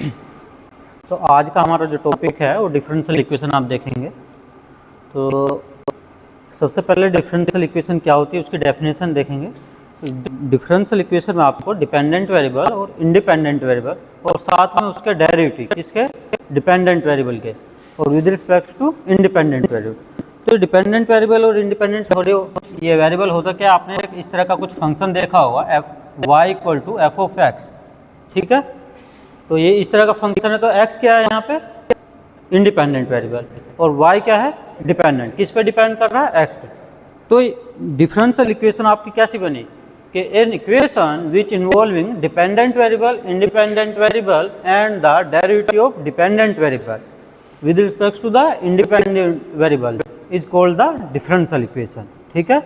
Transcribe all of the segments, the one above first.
तो आज का हमारा जो टॉपिक है वो डिफरेंशियल इक्वेशन आप देखेंगे। तो सबसे पहले डिफरेंशियल इक्वेशन क्या होती है उसकी डेफिनेशन देखेंगे। डिफरेंशियल इक्वेशन में आपको डिपेंडेंट वेरिएबल और इंडिपेंडेंट वेरिएबल और साथ में उसके डेरिवेटिव किसके, डिपेंडेंट वेरिएबल के, और with respect to independent variable. तो डिपेंडेंट वेरिएबल और इंडिपेंडेंट ये वेरिएबल होता क्या, आपने इस तरह का कुछ फंक्शन देखा होगा f y equal to f of x, ठीक है। तो ये इस तरह का फंक्शन है, तो x क्या है यहाँ पे, इंडिपेंडेंट वेरिएबल, और y क्या है, डिपेंडेंट। किस पे डिपेंड कर रहा है, x पे। तो डिफरेंशियल इक्वेशन आपकी कैसी बनी कि an equation which involving dependent variable, independent variable and the derivative of dependent variable with respect to the independent variables is called the differential equation, ठीक है।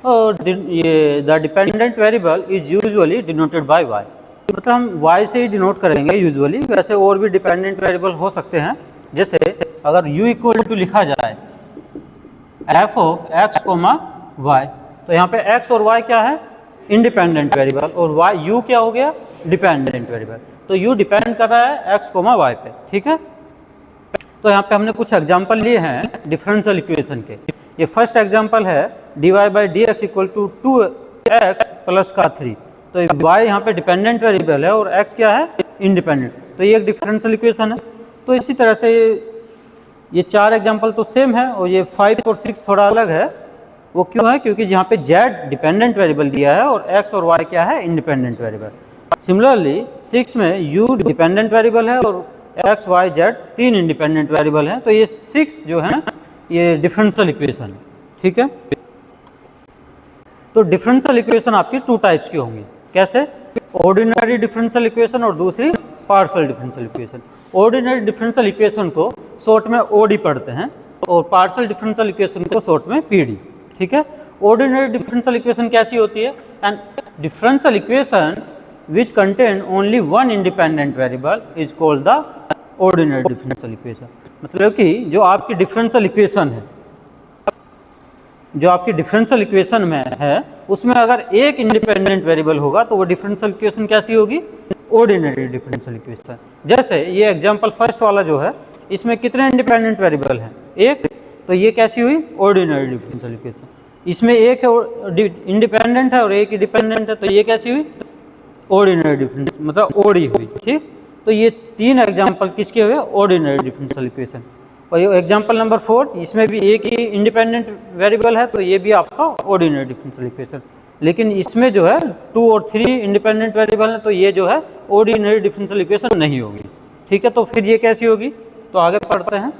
और ये the dependent variable is usually denoted by y, मतलब हम y से ही denote करेंगे usually. वैसे और भी डिपेंडेंट वेरिएबल हो सकते हैं, जैसे अगर u इक्वल टू लिखा जाए f of x comma y, तो यहाँ पे x और y क्या है, इंडिपेंडेंट वेरिएबल, और y u क्या हो गया, डिपेंडेंट वेरिएबल। तो u डिपेंड कर रहा है x कोमा y पे, ठीक है। तो यहाँ पे हमने कुछ एग्जाम्पल लिए हैं डिफरेंशियल इक्वेशन के। ये फर्स्ट एग्जाम्पल है dy by d x equal to 2x plus का 3। तो y यहाँ पे डिपेंडेंट वेरिएबल है और x क्या है, इंडिपेंडेंट। तो ये एक डिफरेंशियल इक्वेशन है। तो इसी तरह से ये 4 एग्जांपल तो सेम है, और ये 5 और 6 थोड़ा अलग है। वो क्यों है, क्योंकि यहाँ पे z डिपेंडेंट वेरिएबल दिया है और x और y क्या है, इंडिपेंडेंट वेरिएबल। सिमिलरली 6 में u डिपेंडेंट वेरिएबल है और x y z 3 independent variable हैं। तो ये 6 जो है ये डिफरेंशियल इक्वेशन है, ठीक है। तो डिफरेंशियल इक्वेशन आपकी 2 टाइप्स की होंगी। कैसे, ऑर्डिनरी डिफरेंशियल इक्वेशन और दूसरी partial differential equation. Ordinary differential equation को शॉर्ट में ओडी पढ़ते हैं और पार्शियल डिफरेंशियल इक्वेशन को शॉर्ट में पीडी, ठीक है। ऑर्डिनरी डिफरेंशियल इक्वेशन कैसी होती है, and differential equation which contain only one independent variable is called the ordinary differential equation. मतलब कि जो आपकी डिफरेंशियल इक्वेशन है, जो आपकी डिफरेंशियल इक्वेशन में है, उसमें अगर एक इंडिपेंडेंट वेरिएबल होगा तो वो डिफरेंशियल इक्वेशन कैसी होगी, ऑर्डिनरी डिफरेंशियल इक्वेशन। जैसे ये एग्जांपल फर्स्ट वाला जो है, इसमें कितने इंडिपेंडेंट वेरिएबल हैं, एक। तो ये कैसी हुई, ऑर्डिनरी डिफरेंशियल इक्वेशन। इसमें एक है इंडिपेंडेंट है और एक ही डिपेंडेंट है, तो ये कैसी हुई, ऑर्डिनरी डिफरेंस, मतलब ओडी हुई, ठीक। तो ये 3 एग्जाम्पल किसके हुए, ऑर्डिनरी डिफरेंशियल इक्वेशन। और ये एग्जाम्पल नंबर 4, इसमें भी एक ही इंडिपेंडेंट वेरिएबल है, तो ये भी आपका ऑर्डिनरी डिफरेंशियल इक्वेशन। लेकिन इसमें जो है 2 और 3 इंडिपेंडेंट वेरिएबल है, तो ये जो है ऑर्डिनरी डिफरेंशियल इक्वेशन नहीं होगी, ठीक है। तो फिर ये कैसी होगी, तो आगे पढ़ते हैं।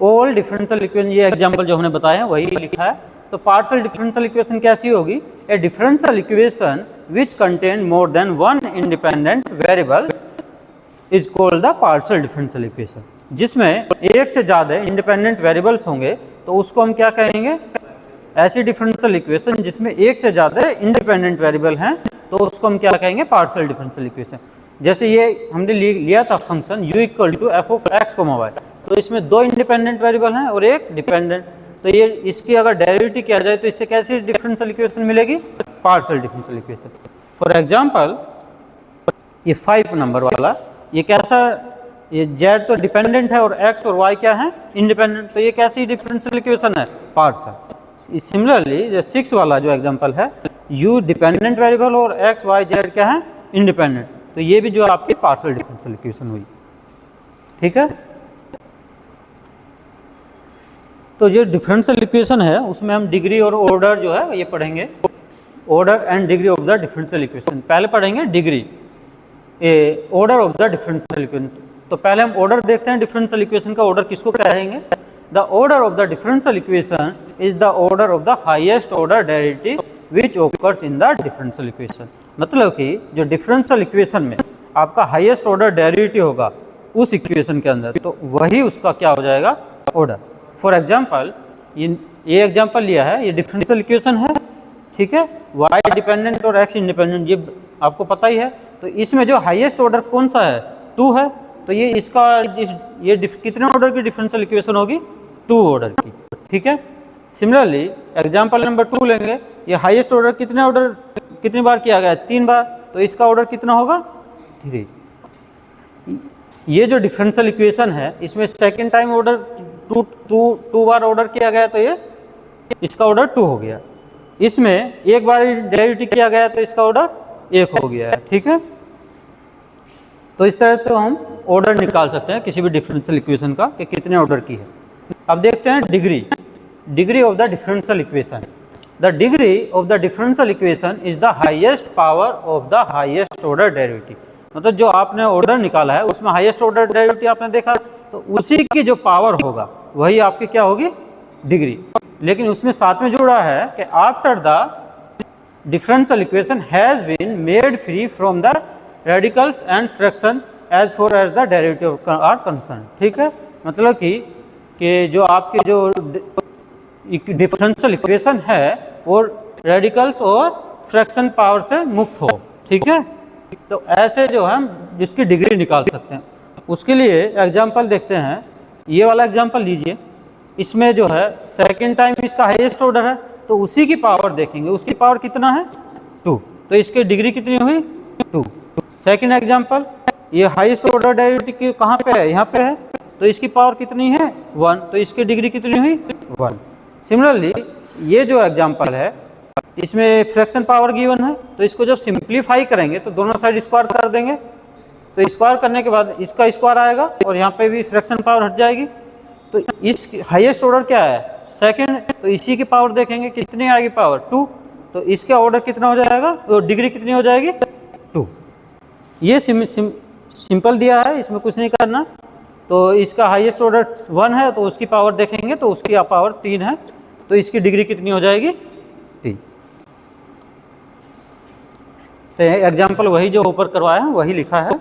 ऑल डिफरेंशियल इक्वेशन, ये एग्जाम्पल जो हमने बताए हैं वही लिखा है। तो पार्शियल डिफरेंशियल इक्वेशन कैसी होगी, ए differential equation which contain more than one independent variable is called the partial differential equation. जिसमें एक से ज़्यादा इंडिपेंडेंट वेरिएबल्स होंगे तो उसको हम क्या कहेंगे, ऐसी डिफरेंशियल इक्वेशन जिसमें एक से ज़्यादा इंडिपेंडेंट वेरिएबल हैं, तो उसको हम क्या कहेंगे, पार्शियल डिफरेंशियल इक्वेशन। जैसे ये हमने लिया था function u equal to f of x comma y, तो इसमें 2 इंडिपेंडेंट वेरिएबल हैं और एक डिपेंडेंट। तो ये इसकी अगर डेरिवेटिव किया जाए तो इससे कैसी डिफरेंशियल इक्वेशन मिलेगी, partial differential equation. For example ये 5 नंबर वाला, ये कैसा, ये z तो डिपेंडेंट है और x और y क्या है, इंडिपेंडेंट। तो ये कैसी डिफरेंशियल इक्वेशन है, पार्शियल। सिमिलरली 6 वाला जो एग्जांपल है, u डिपेंडेंट वेरिएबल और x y z क्या है, इंडिपेंडेंट। तो ये भी जो आपकी पार्शियल डिफरेंशियल इक्वेशन हुई, ठीक है। तो जो डिफरेंशियल इक्वेशन है उसमें हम डिग्री और ऑर्डर जो है ये पढ़ेंगे, order and degree of the differential equation. पहले पढ़ेंगे degree, order of the differential equation. तो पहले हम ऑर्डर देखते हैं डिफरेंशियल इक्वेशन का। ऑर्डर किसको कहेंगे, the order of the differential equation is the order of the highest order derivative which occurs in the differential equation. मतलब कि जो डिफरेंशियल इक्वेशन में आपका हाईएस्ट ऑर्डर डेरिवेटिव होगा उस इक्वेशन के अंदर, तो वही उसका क्या हो जाएगा, ऑर्डर। फॉर एग्जाम्पल ये एग्जाम्पल लिया है, ये डिफरेंशियल इक्वेशन है, ठीक है, y डिपेंडेंट और x इंडिपेंडेंट, ये आपको पता ही है। तो इसमें जो हाईएस्ट ऑर्डर कौन सा है, 2 है। तो ये इसका ये कितने ऑर्डर की डिफरेंशियल इक्वेशन होगी, 2 ऑर्डर की, ठीक है। सिमिलरली एग्जाम्पल नंबर 2 लेंगे, ये हाईएस्ट ऑर्डर कितनी बार किया गया है, 3 बार। तो इसका ऑर्डर कितना होगा, 3। ये जो डिफरेंशियल इक्वेशन है इसमें सेकंड टाइम ऑर्डर टू बार ऑर्डर किया गया तो ये इसका ऑर्डर 2 हो गया। इसमें एक बार डेरिवेटिव किया गया तो इसका ऑर्डर 1 हो गया है। ठीक है, तो इस तरह तो हम ऑर्डर निकाल सकते हैं किसी भी डिफरेंशियल इक्वेशन का कि कितने ऑर्डर की है। अब देखते हैं degree of the differential equation. The degree of the differential equation is the highest power of the highest order derivative. मतलब जो आपने ऑर्डर निकाला है उसमें हाईएस्ट ऑर्डर डेरिवेटिव आपने देखा तो उसी की जो पावर होगा वही आपकी क्या होगी, डिग्री। लेकिन उसमें साथ में जुड़ा है कि after the differential equation has been made free from the radicals and fraction as far as the derivative are concern. ठीक है, मतलब कि जो आपकी जो डिफरेंशियल इक्वेशन है वो रेडिकल्स और फ्रैक्शन पावर से मुक्त हो। ठीक है, तो ऐसे जो है हम जिसकी डिग्री निकाल सकते हैं। उसके लिए एग्जांपल देखते हैं, ये वाला एग्जांपल लीजिए। इसमें जो है सेकंड टाइम इसका हाईएस्ट ऑर्डर है तो उसी की पावर देखेंगे, उसकी पावर कितना है 2, तो इसकी डिग्री कितनी हुई 2। सेकंड एग्जांपल, ये हाईएस्ट ऑर्डर डेरिवेटिव कहाँ पे है, यहाँ पे है, तो इसकी पावर कितनी है 1, तो इसकी डिग्री कितनी हुई 1। सिमिलरली ये जो एग्जांपल है इसमें फ्रैक्शन पावर गिवन है तो इसको जब सिंप्लीफाई करेंगे तो दोनों साइड स्क्वायर कर देंगे, तो स्क्वायर करने के बाद इसका स्क्वायर आएगा और यहाँ पे भी फ्रैक्शन पावर हट जाएगी। तो इस हाईएस्ट ऑर्डर क्या है सेकंड, तो इसी की पावर देखेंगे कितनी आएगी पावर 2, तो इसका ऑर्डर कितना हो जाएगा, तो डिग्री कितनी हो जाएगी 2। ये सिंपल दिया है, इसमें कुछ नहीं करना। तो इसका हाईएस्ट ऑर्डर 1 है तो उसकी पावर देखेंगे तो उसकी पावर 3 है, तो इसकी डिग्री कितनी हो जाएगी 3। तो एग्जाम्पल वही जो ऊपर करवाया है वही लिखा है।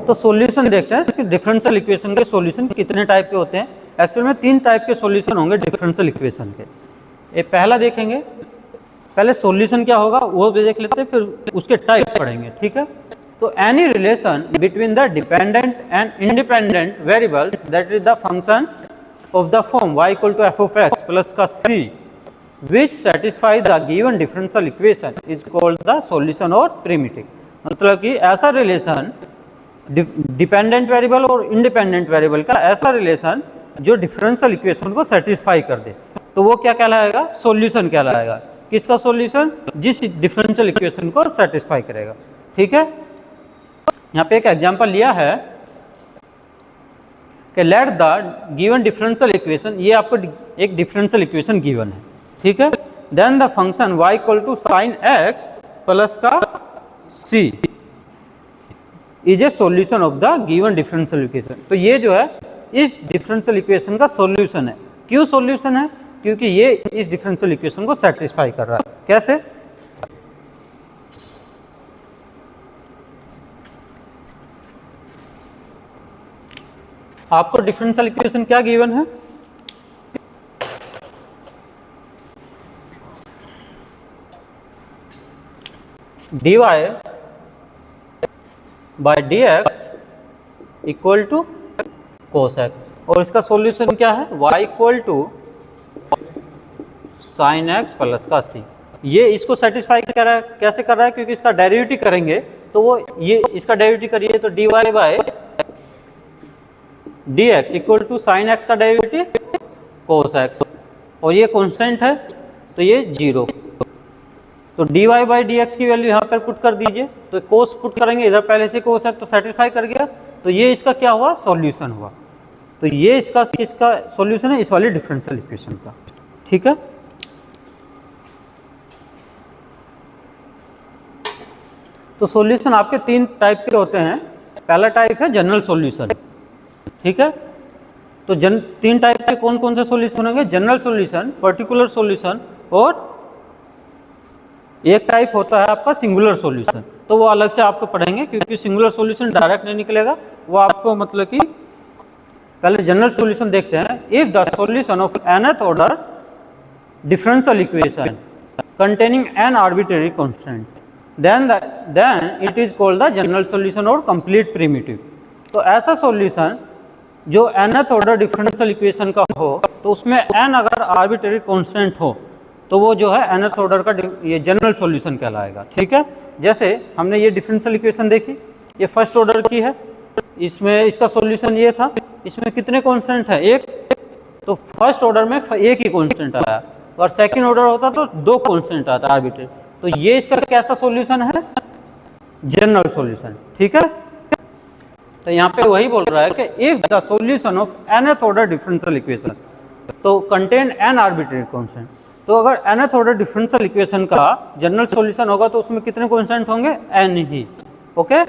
तो सॉल्यूशन देखते हैं, इसके डिफरेंशियल इक्वेशन के सॉल्यूशन कितने टाइप के होते हैं। एक्चुअल में 3 टाइप के सॉल्यूशन होंगे डिफरेंशियल इक्वेशन के। ये पहला देखेंगे, पहले सॉल्यूशन क्या होगा वो भी देख लेते हैं, फिर उसके टाइप पढ़ेंगे। ठीक है, तो any relation between the dependent and independent variables that is the function of the form y equal to f of x plus का c which satisfy the given differential equation is called the solution और primitive। मतलब कि ऐसा relation dependent variable और independent variable का ऐसा relation जो differential equation को सेटिस्फाई कर दे तो वो क्या कहलाएगा, सॉल्यूशन कहलाएगा। किसका सॉल्यूशन, जिस डिफरेंशियल इक्वेशन को सेटिस्फाई करेगा। ठीक है, यहाँ पे एक एग्जांपल लिया है कि let the given differential equation, ये आपको एक डिफरेंशियल इक्वेशन गिवन है। ठीक है, then the function y equal to sine x plus का c is a solution of the given differential equation. तो ये जो है इस डिफरेंशियल इक्वेशन का सॉल्यूशन है। क्यों सॉल्यूशन है, क्योंकि ये इस डिफरेंशियल इक्वेशन को सेटिस्फाई कर रहा है। कैसे, आपको डिफरेंशियल इक्वेशन क्या गिवन है, dy by d x equal to cos x, और इसका सॉल्यूशन क्या है y equal to sine x plus का c। ये इसको सेटिस्फाई कर रहा है, कैसे कर रहा है, क्योंकि इसका डेरिवेटिव करेंगे तो वो ये इसका डेरिवेटिव करिए तो dy by d x equal to sine x का डेरिवेटिव कोस एक्स, और ये कांस्टेंट है तो ये 0। तो dy बाई डी एक्स की वैल्यू यहाँ पर पुट कर दीजिए, तो कोस पुट करेंगे, इधर पहले से कोस है तो सेटिस्फाई कर गया, तो ये इसका क्या हुआ, सॉल्यूशन हुआ। तो ये इसका किसका सॉल्यूशन है, इस वाली डिफरेंशियल इक्वेशन का। ठीक है, तो सॉल्यूशन आपके 3 टाइप के होते हैं। पहला टाइप है जनरल सॉल्यूशन। ठीक है, तो 3 टाइप के कौन कौन से सॉल्यूशन होंगे, जनरल सॉल्यूशन, पर्टिकुलर सॉल्यूशन, और एक टाइप होता है आपका सिंगुलर सॉल्यूशन। तो वो अलग से आपको पढ़ेंगे, क्योंकि सिंगुलर सॉल्यूशन डायरेक्ट नहीं निकलेगा, वो आपको मतलब कि पहले जनरल सॉल्यूशन देखते हैं। If the solution of nth order differential equation containing an arbitrary constant then it is called the general solution और complete primitive। तो ऐसा सॉल्यूशन जो nth ऑर्डर डिफरेंशियल इक्वेशन का हो तो उसमें n अगर आर्बिट्रेरी कांस्टेंट हो तो वो जो है nth ऑर्डर का ये जनरल सॉल्यूशन कहलाएगा। ठीक है, जैसे हमने ये डिफरेंशियल इक्वेशन देखी, ये फर्स्ट ऑर्डर की है, इसमें इसका सॉल्यूशन ये था, इसमें कितने कांस्टेंट है, एक, तो फर्स्ट ऑर्डर में एक ही कांस्टेंट आया, और सेकंड ऑर्डर होता तो दो कांस्टेंट आता आर्बिट्रेरी। तो ये इसका कैसा सॉल्यूशन है, जनरल सॉल्यूशन, ठीक है। तो यहाँ पे वही बोल रहा है कि if the solution of nth order differential equation तो कंटेन एन आर्बिट्रेरी कांस्टेंट, तो अगर nth ऑर्डर डिफरेंशियल इक्वेशन का जनरल सॉल्यूशन होगा तो उसमें कितने कांस्टेंट होंगे, n ही, ओके।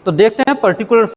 तो देखते हैं पर्टिकुलर